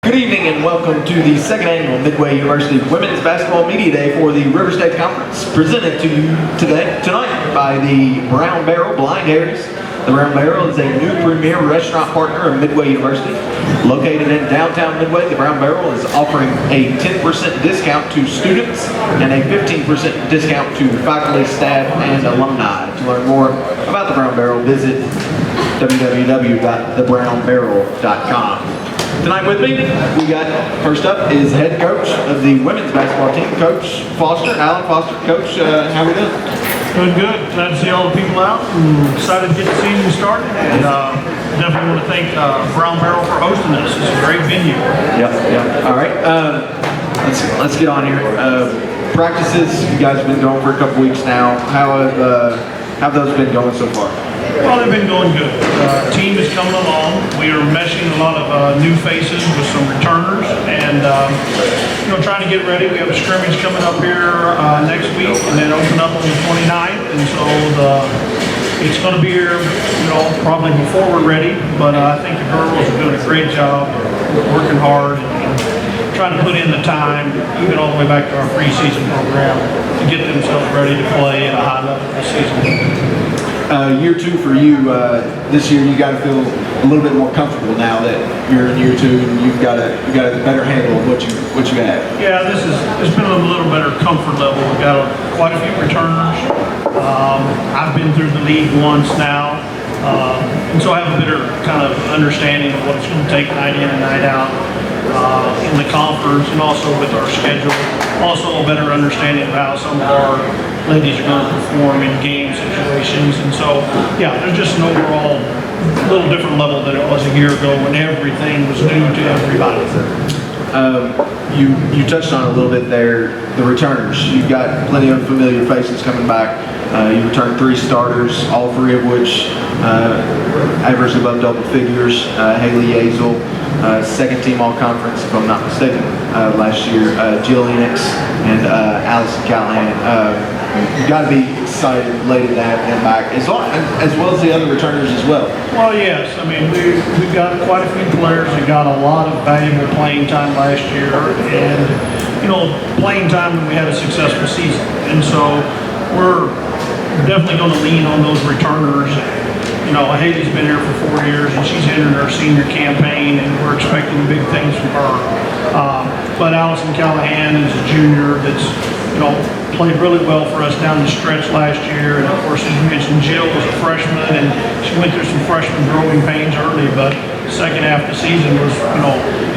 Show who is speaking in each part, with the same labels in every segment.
Speaker 1: Good evening and welcome to the second annual Midway University Women's Basketball Media Day for the River State Conference, presented to you tonight by the Brown Barrel Blind Harris. The Brown Barrel is a new premier restaurant partner of Midway University. Located in downtown Midway, the Brown Barrel is offering a 10% discount to students and a 15% discount to faculty, staff, and alumni. To learn more about the Brown Barrel, visit www.thebrownbarrel.com. Tonight with me, we got, first up is head coach of the women's basketball team, Coach Foster, Alan Foster. Coach, how are we doing?
Speaker 2: Doing good. Glad to see all the people out and excited to get the season started. And definitely want to thank Brown Barrel for hosting us. It's a great venue.
Speaker 1: Yep. All right. Let's get on here. Practices, you guys have been going for a couple weeks now. How have those been going so far?
Speaker 2: Well, they've been going good. Team is coming along. We are meshing a lot of new faces with some returners, and trying to get ready. We have a scrimmage coming up here next week, and then open up on the 29th. And so it's going to be here, probably before we're ready. But I think the girls are doing a great job, working hard, and trying to put in the time, even all the way back to our preseason program, to get themselves ready to play at a high level this season.
Speaker 1: Year two for you, this year you got to feel a little bit more comfortable now that you're in year two and you've got a better handle of what you have.
Speaker 2: Yeah, it's been a little better comfort level. We've got quite a few returners. I've been through the league once now, and so I have a better kind of understanding of what it's going to take night in and night out in the conference, and also with our schedule. Also a better understanding of how some of our ladies are going to perform in game situations. And so, yeah, there's just an overall little different level than it was a year ago when everything was new to everybody.
Speaker 1: You touched on it a little bit there, the returners. You've got plenty of familiar faces coming back. You returned 3 starters, all 3 of which averaged above double figures. Haleigh, Yazell, second team all-conference, if I'm not mistaken, last year. Jill Enix and Allyson, Callahan. You've got to be excited, elated to have them back, as well as the other returners as well.
Speaker 2: Well, yes. I mean, we've got quite a few players that got a lot of valuable playing time last year, and playing time when we had a successful season. And so we're definitely going to lean on those returners. Haleigh's been here for 4 years, and she's entered her senior campaign, and we're expecting big things from her. But Allyson Callahan is a junior that's, played really well for us down the stretch last year. And of course, as you mentioned, Jill was a freshman, and she went through some freshman growing pains early, but the second half of the season was,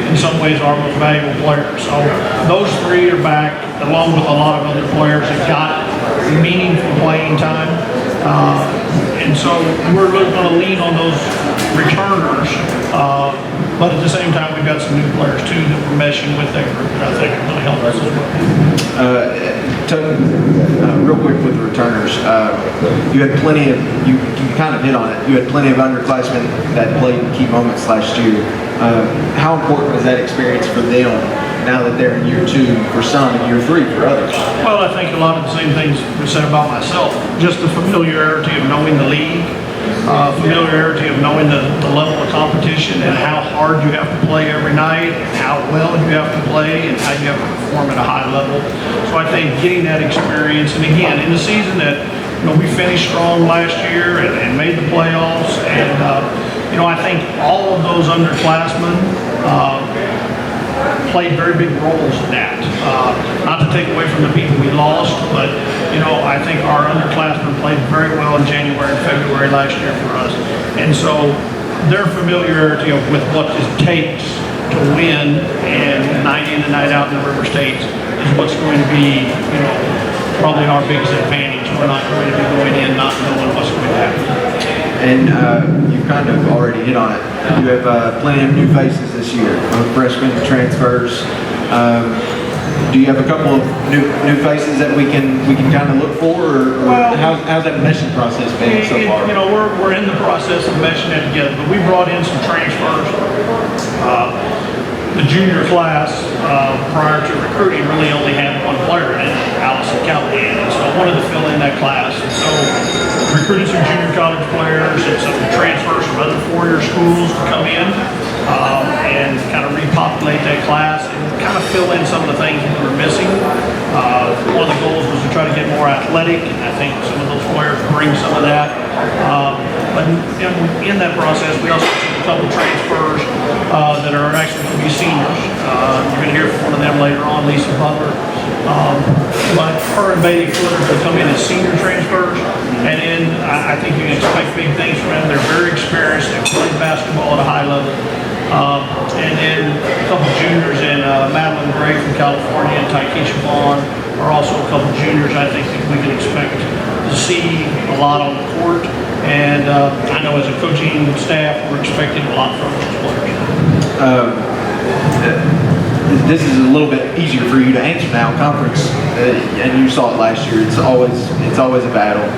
Speaker 2: in some ways our most valuable player. So those 3 are back, along with a lot of other players that got meaningful playing time. And so we're really going to lean on those returners, but at the same time, we've got some new players too that we're meshing with that group that I think are going to help us as well.
Speaker 1: Real quick with the returners, you had plenty of, you kind of hit on it, you had plenty of underclassmen that played in key moments last year. How important was that experience for them now that they're in year 2 for some and year 3 for others?
Speaker 2: Well, I think a lot of the same things were said about myself. Just the familiarity of knowing the league, familiarity of knowing the level of competition and how hard you have to play every night, and how well you have to play, and how you have to perform at a high level. So I think getting that experience, and again, in the season that we finished strong last year and made the playoffs, and I think all of those underclassmen played very big roles in that. Not to take away from the people we lost, but I think our underclassmen played very well in January and February last year for us. And so their familiarity with what it takes to win and night in and night out in the River States is what's going to be, probably our biggest advantage. We're not going to be going in not knowing what's going to happen.
Speaker 1: And you've kind of already hit on it. You have plenty of new faces this year, both freshmen and transfers. Do you have a couple of new faces that we can kind of look for, or how's that meshing process been so far?
Speaker 2: We're in the process of meshing it together, but we brought in some transfers. The junior class, prior to recruiting, really only had one player in it, Allyson Callahan, and so I wanted to fill in that class. And so recruited some junior college players and some transfers from other 4-year schools to come in. and kind of repopulate that class and kind of fill in some of the things that we were missing. One of the goals was to try to get more athletic, and I think some of those players bring some of that. But in that process, we also took a couple transfers that are actually going to be seniors. You're going to hear from one of them later on, Leisa Butler. But her and Bailey Footer will come in as senior transfers, and then I think you can expect big things from them. They're very experienced. They've played basketball at a high level. And then a couple juniors in Madeline Gray from California and Taikisha Vaughn are also a couple juniors I think that we can expect to see a lot on the court. And I know as a coaching staff, we're expecting a lot from those players.
Speaker 1: This is a little bit easier for you to answer now. Conference, and you saw it last year. It's always a battle.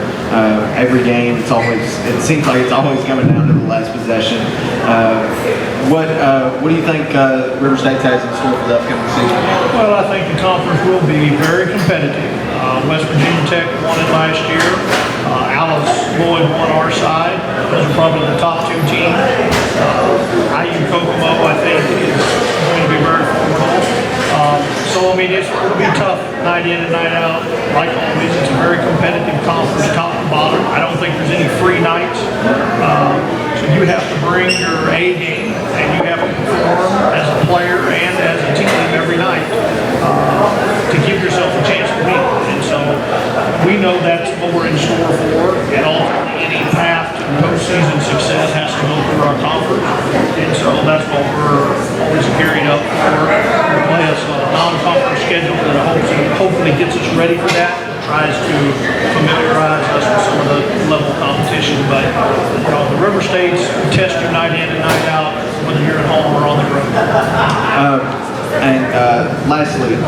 Speaker 1: Every game, it seems like it's always coming down to the last possession. What do you think River State has in store for the upcoming season?
Speaker 2: Well, I think the conference will be very competitive. West Virginia Tech won it last year. Allyson won our side. Those are probably the top two teams. IU Kokomo, I think, is going to be very formidable. So, I mean, it'll be tough night in and night out. Like always, it's a very competitive conference, top to bottom. I don't think there's any free nights. So you have to bring your A game, and you have to perform as a player and as a team every night to give yourself a chance to win. And so we know that's what we're in store for, and ultimately any path to postseason success has to go through our conference. And so that's what we're always carried up for. We play us on a non-conference schedule that hopefully gets us ready for that. Tries to familiarize us with some of the level of competition, but the River States test you night in and night out, whether you're at home or on the road.
Speaker 1: Lastly,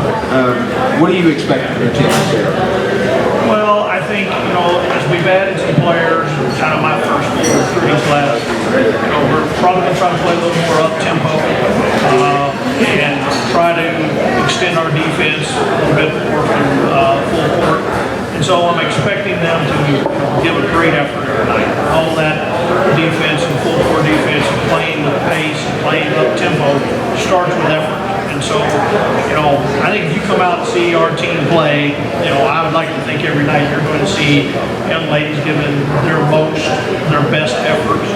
Speaker 1: what do you expect from your team this year?
Speaker 2: Well, I think as we've added some players, kind of my first full recruiting class, we're probably going to try to play a little more up tempo and try to extend our defense a little bit more from full court. And so I'm expecting them to give a great effort every night. All that defense and full court defense and playing with pace and playing up tempo starts with effort. And so, I think if you come out and see our team play, I would like to think every night you're going to see young ladies giving their most, their best efforts.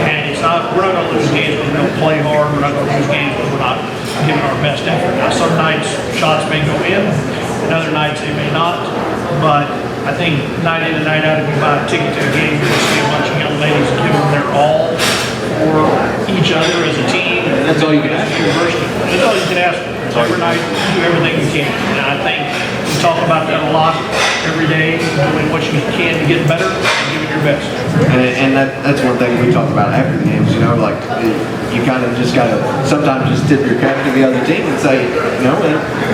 Speaker 2: And we're not going to lose games when we don't play hard. We're not going to lose games when we're not giving our best effort. Now, some nights shots may go in, and other nights they may not. But I think night in and night out, if you buy a ticket to a game, you're going to see a bunch of young ladies giving their all for each other as a team.
Speaker 1: And that's all you can ask for.
Speaker 2: That's all you can ask for. So every night, do everything you can. And I think we talk about that a lot every day, doing what you can to get better and giving your best.
Speaker 1: And that's one thing we talk about after the games, like you kind of just got to sometimes just tip your cap to the other team and say,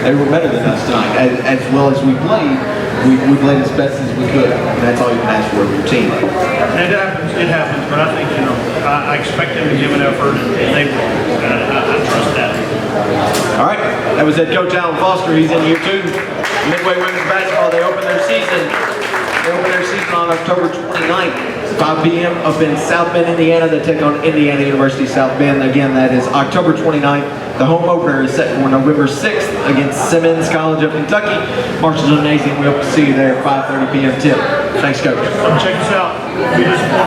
Speaker 1: they were better than us tonight. As well as we played, we played as best as we could. And that's all you can ask for of your team.
Speaker 2: It happens, but I think, I expect them to give an effort, and they will. I trust that.
Speaker 1: All right, that was head coach Alan Foster. He's in year 2. Midway women's basketball, they open their season on October 29th, 5 p.m. up in South Bend, Indiana. They take on Indiana University South Bend. Again, that is October 29th. The home opener is set for November 6th against Simmons College of Kentucky. Marshall Gymnasium, we hope to see you there at 5:30 p.m. tip. Thanks, Coach.
Speaker 2: Come check us out. Be disappointed.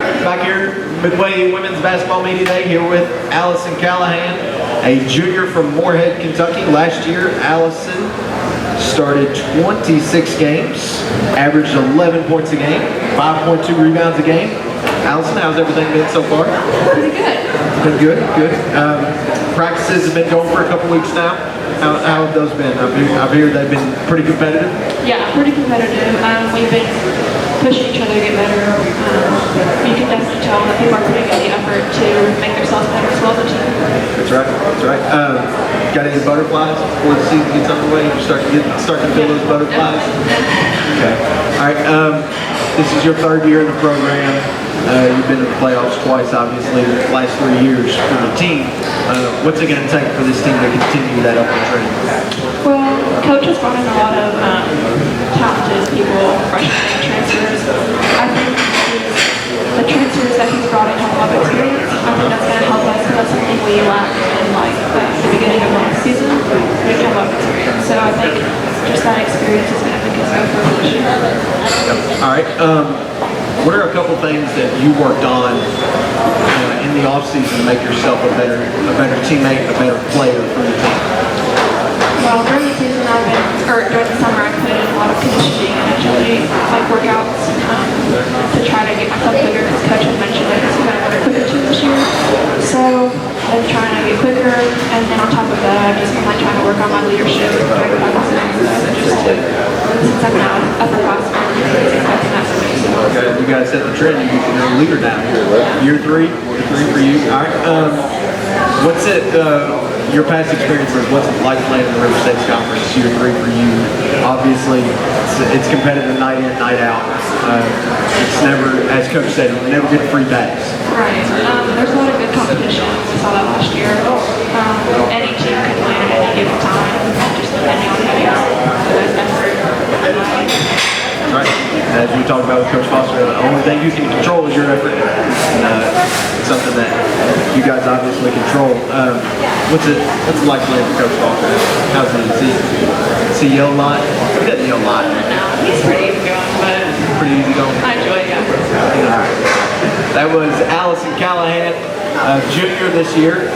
Speaker 1: Back here, Midway Women's Basketball Media Day, here with Allyson Callahan, a junior from Moorhead, Kentucky. Last year, Allyson started 26 games, averaged 11 points a game, 5.2 rebounds a game. Allyson, how's everything been so far?
Speaker 3: Pretty good.
Speaker 1: Been good, good. Practices have been going for a couple weeks now. How have those been? I've heard they've been pretty competitive.
Speaker 3: Yeah, pretty competitive. We've been pushing each other to get better. You can definitely tell that people are putting in the effort to make themselves better as well as a team.
Speaker 1: That's right, that's right. Got any butterflies before the season gets underway? You start to feel those butterflies? Okay. All right, this is your 3rd year in the program. You've been to the playoffs twice, obviously, the last 3 years for the team. What's it going to take for this team to continue that upward trend?
Speaker 3: Well, Coach has brought in a lot of talented people, freshmen and transfers. I think the transfer experience is going to make us go further this year.
Speaker 1: All right. What are a couple things that you worked on in the off season to make yourself a better teammate, a better player for the team?
Speaker 3: Well, during the season, during the summer, I put in a lot of conditioning and agility, like workouts, to try to get myself bigger, because Coach had mentioned that he's kind of wanted quicker too this year. So I'm trying to get quicker, and then on top of that, I've just been like trying to work on my leadership during practices and stuff, just to, since I'm now upperclassman, it's expecting that from me. So.
Speaker 1: Okay, you guys set the trend. You're a leader now. Year three for you. All right. What's it? Your past experiences, what's it like playing in the River States Conference year 3 for you? Obviously, it's competitive night in, night out. It's never, as Coach said, you never get free bags.
Speaker 3: Right. There's a lot of good competition. We saw that last year. Any team can win at any given time, just depending on who has effort.
Speaker 1: That's right. As we talked about with Coach Foster, the only thing you can control is your effort. It's something that you guys obviously control. What's it like playing for Coach Foster? How's it? Does he yell a lot? He doesn't yell a lot.
Speaker 3: No, he's pretty easy going, but
Speaker 1: Pretty easy going.
Speaker 3: I enjoy it, yeah.
Speaker 1: That was Allyson Callahan, junior this year.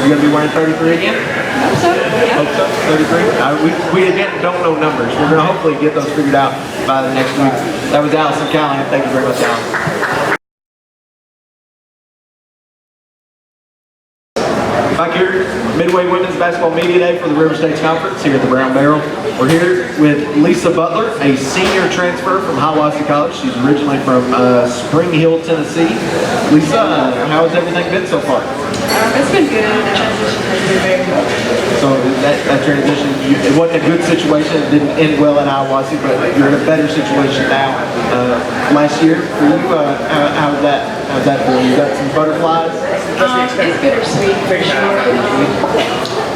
Speaker 1: You're going to be wearing 33 again?
Speaker 3: Hope so, yeah.
Speaker 1: Hope so. 33. We again don't know numbers. We're going to hopefully get those figured out by the next week. That was Allyson Callahan. Thank you very much, Allyson. Back here, Midway Women's Basketball Media Day for the River States Conference here at the Brown Barrel. We're here with Leisa Butler, a senior transfer from Haleigh College. She's originally from Spring Hill, Tennessee. Leisa, how has everything been so far?
Speaker 3: It's been good. The transition has been very good.
Speaker 1: So that transition, it wasn't a good situation. It didn't end well at Haleigh, but you're in a better situation now. Last year for you, how's that feel? You got some butterflies?
Speaker 3: It's bittersweet for sure.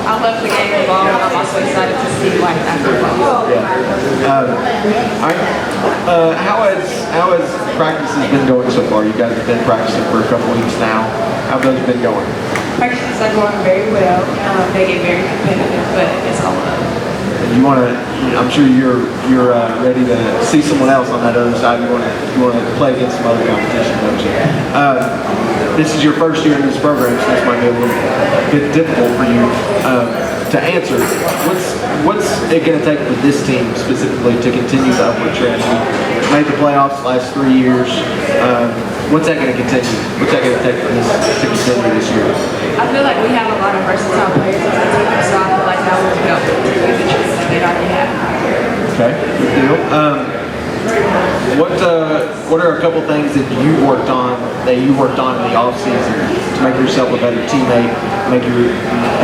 Speaker 3: I love the game of ball, and I'm also excited to see life after ball.
Speaker 1: How has practices been going so far? You guys have been practicing for a couple weeks now. How have those been going?
Speaker 3: Practices are going very well. They get very competitive, but it's all up.
Speaker 1: You want to? I'm sure you're ready to see someone else on that other side. You want to play against some other competition, don't you? This is your first year in this program, so this might be a little bit difficult for you to answer. What's it going to take for this team specifically to continue the upward trend? We made the playoffs the last 3 years. What's that going to continue? What's that going to take for this to continue this year?
Speaker 3: I feel like we have a lot of versatile players on the team, so I feel like that will help with the trends that they already have.
Speaker 1: Okay, good deal. What are a couple things that you worked on in the off season to make yourself a better teammate,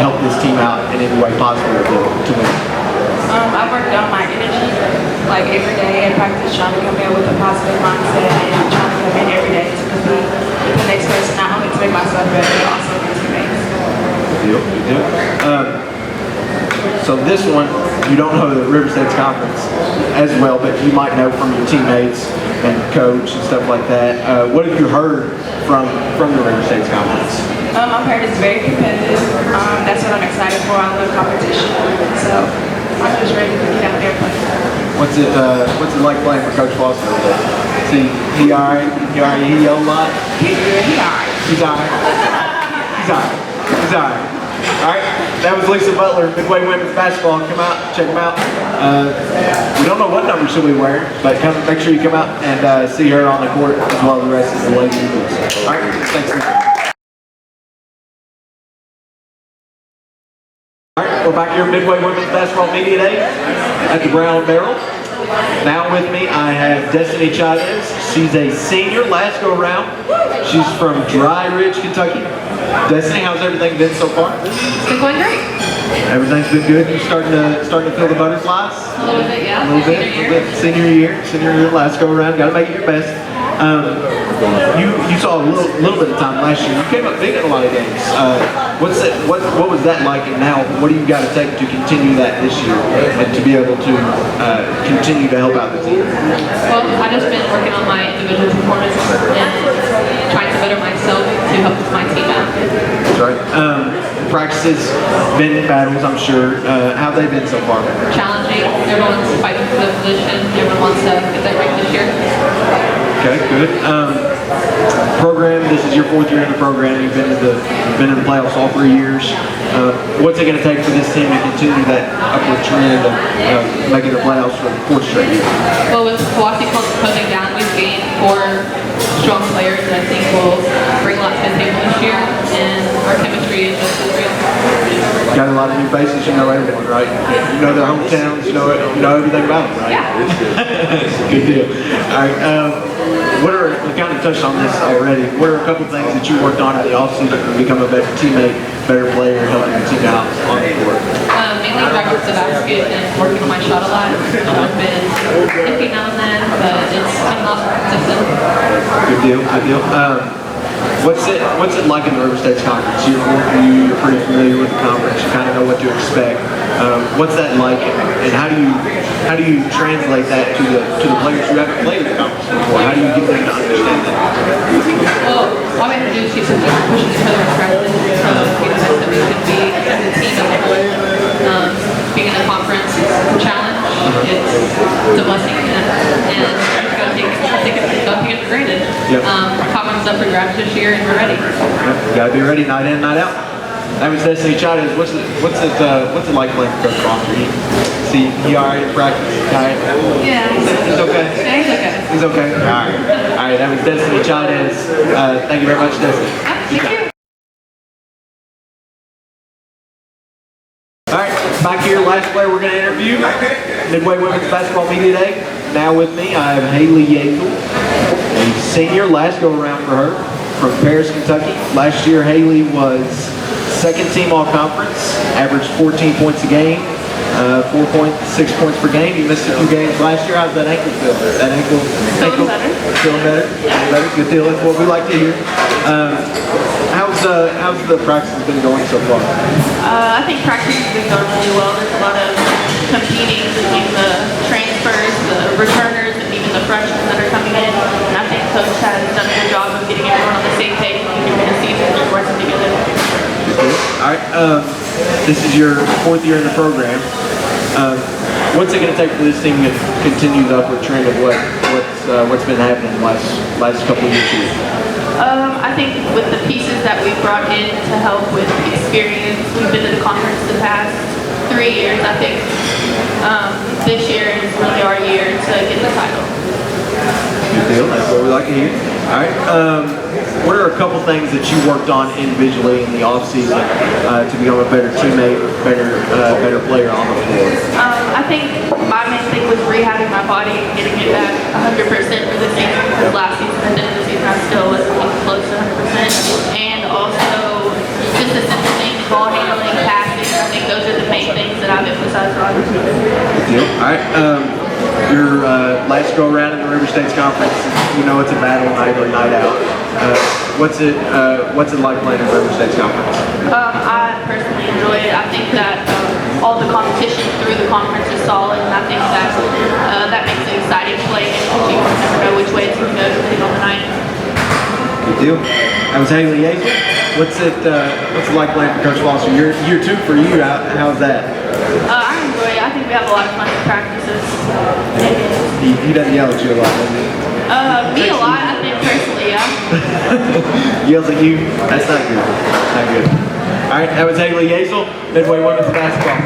Speaker 1: help this team out in any way possible to win?
Speaker 3: I worked on my energy, like every day at practice, trying to come in with a positive mindset and trying to come in every day to compete with the next person, not only to make myself better, but also my teammates.
Speaker 1: Good deal. So this one, you don't know the River States Conference as well, but you might know from your teammates and coach and stuff like that. What have you heard from the River States Conference?
Speaker 3: I've heard it's very competitive. That's what I'm excited for. I love competition, so I'm just ready to get out there and play.
Speaker 1: What's it like playing for Coach Foster? See, he alright? He yell a lot?
Speaker 3: He's alright.
Speaker 1: He's alright. He's alright. He's alright. Alright, that was Leisa Butler, Midway Women's Basketball. Come out, check them out. We don't know what number she'll be wearing, but make sure you come out and see her on the court as well as the rest of the Lady Eagles. Alright, thanks. Alright, we're back here at Midway Women's Basketball Media Day at the Brown Barrel. Now with me, I have Destiny Chaidez. She's a senior, last go around. She's from Dry Ridge, Kentucky. Destiny, how's everything been so far?
Speaker 3: It's been going great.
Speaker 1: Everything's been good. You starting to feel the butterflies?
Speaker 3: A little bit, yeah.
Speaker 1: A little bit. Senior year, last go around. Got to make it your best. You saw a little bit of time last year. You came up big in a lot of games. What was that like, and now what do you got to take to continue that this year and to be able to continue to help out the team?
Speaker 4: Well, I've just been working on my individual performance and trying to better myself to help my team out.
Speaker 1: That's right. Practices, been battles, I'm sure. How have they been so far?
Speaker 4: Challenging. Everyone's fighting for the position. Everyone wants to get that right this year.
Speaker 1: Okay, good. Program. This is your 4th year in the program. You've been in the playoffs all 3 years. What's it going to take for this team to continue that upward trend of making the playoffs for the 4th straight year?
Speaker 4: Well, with Milwaukee closing down, we've gained 4 strong players that I think will bring a lot to the table this year, and our chemistry is just as real.
Speaker 1: Got a lot of new faces. You know everyone, right? You know their hometowns. You know everything about them, right?
Speaker 4: Yeah.
Speaker 1: Good deal. All right. We kind of touched on this already. What are a couple things that you worked on in the offseason to become a better teammate, better player, helping the team out on the court?
Speaker 4: Mainly driving to the basket and working on my shot a lot. I've been iffy now and then, but it's kind of not consistent.
Speaker 1: Good deal. Good deal. What's it like in the River States Conference? You're pretty familiar with the conference. You kind of know what to expect. What's that like, and how do you translate that to the players who haven't played in the conference before? How do you get them to understand that?
Speaker 4: Well, all we have to do is keep pushing each other in practice to be the best that we can be as a team as a whole. Being in the conference is a challenge. It's a blessing, and don't take it for granted.
Speaker 1: Yep.
Speaker 4: Conference is up for grabs this year, and we're ready.
Speaker 1: Yep. Gotta be ready, night in, night out. That was Destiny Chaidez. What's it like playing for Coach Foster? He all right in practice? All right?
Speaker 4: Yeah.
Speaker 1: He's okay?
Speaker 4: Yeah, he's okay.
Speaker 1: He's okay? All right. All right, that was Destiny Chaidez. Thank you very much, Destiny.
Speaker 4: Thank you.
Speaker 1: All right, back here, last player we're going to interview, Midway Women's Basketball Media Day. Now with me, I have Haleigh Yazell, a senior, last go-around for her, from Paris, Kentucky. Last year, Haleigh was second team all-conference, averaged 14 points a game, 4.6 points per game. You missed a few games last year. How's that ankle feel? That ankle?
Speaker 4: Feeling better.
Speaker 1: Feeling better? Feeling better? Good deal. That's what we like to hear. How's the practice been going so far?
Speaker 5: I think practice has been going really well. There's a lot of competing between the transfers, the returners, and even the freshmen that are coming in. And I think Coach has done a good job of getting everyone on the same page and keeping the season working together.
Speaker 1: All right. This is your 4th year in the program. What's it going to take for this team to continue the upward trend of what's been happening the last couple of years here?
Speaker 5: I think with the pieces that we've brought in to help with experience, we've been to the conference the past 3 years. I think this year is really our year to get the title.
Speaker 1: Good deal. That's what we like to hear. All right. What are a couple things that you worked on individually in the offseason to become a better teammate, better player on the floor?
Speaker 5: I think my main thing was rehabbing my body and getting it back 100% for the season. Because last season, at the end of the season, I still wasn't even close to 100%. And also, just the simple things, ball handling, passing. I think those are the main things that I've emphasized on.
Speaker 1: Good deal. All right. Your last go around in the River States Conference, you know it's a battle night in, night out. What's it like playing in the River States Conference?
Speaker 5: I personally enjoy it. I think that all the competition through the conference is solid, and I think that makes it exciting to play in because you never know which way it's going to go depending on the night.
Speaker 1: Good deal. That was Haleigh Yazell. What's it like playing for Coach Foster? Year 2 for you. How's that?
Speaker 5: I enjoy it. I think we have a lot of fun practices.
Speaker 1: He doesn't yell at you a lot, does he?
Speaker 5: Me a lot, I think personally, yeah.
Speaker 1: Yells at you? That's not good. Not good. All right, that was Haleigh Yazell, Midway Women's Basketball.